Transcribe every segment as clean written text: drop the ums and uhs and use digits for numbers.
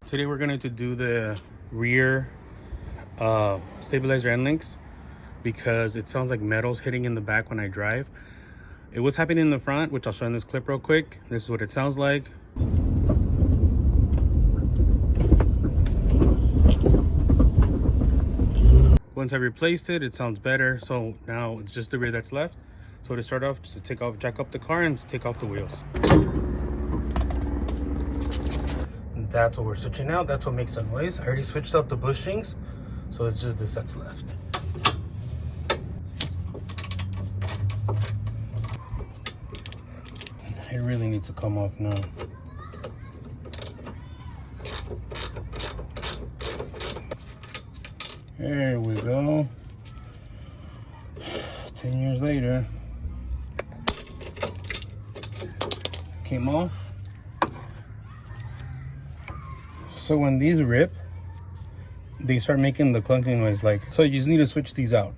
Today we're going to do the rear stabilizer end links because it sounds like metal's hitting in the back when I drive. It was happening in the front, which I'll show in this clip real quick. This is what it sounds like. Once I replaced it, it sounds better. So now it's just the rear that's left. So to start off, just to jack up the car and take off the wheels. That's what we're switching out. That's what makes the noise. I already switched out the bushings, so it's just this that's left. It really needs to come off now. There we go. 10 years later. Came off. So when these rip, they start making the clunking noise like, so you just need to switch these out.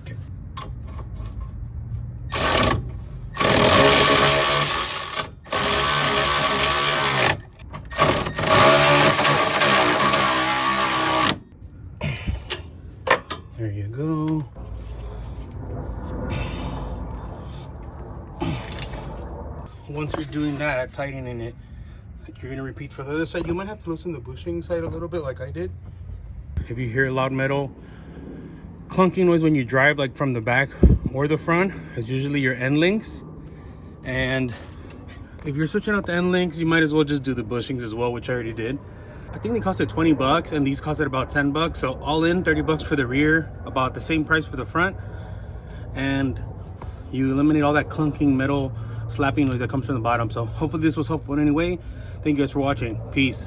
Okay. There you go. Once you're doing that, tightening it, you're gonna repeat for the other side. You might have to loosen the bushing side a little bit like I did. If you hear loud metal clunking noise when you drive, like from the back or the front, it's usually your end links. And if you're switching out the end links, you might as well just do the bushings as well, which I already did. I think they costed 20 bucks and these costed about 10 bucks. So all in 30 bucks for the rear, about the same price for the front. And you eliminate all that clunking metal slapping noise that comes from the bottom. So hopefully this was helpful in any way. Thank you guys for watching. Peace.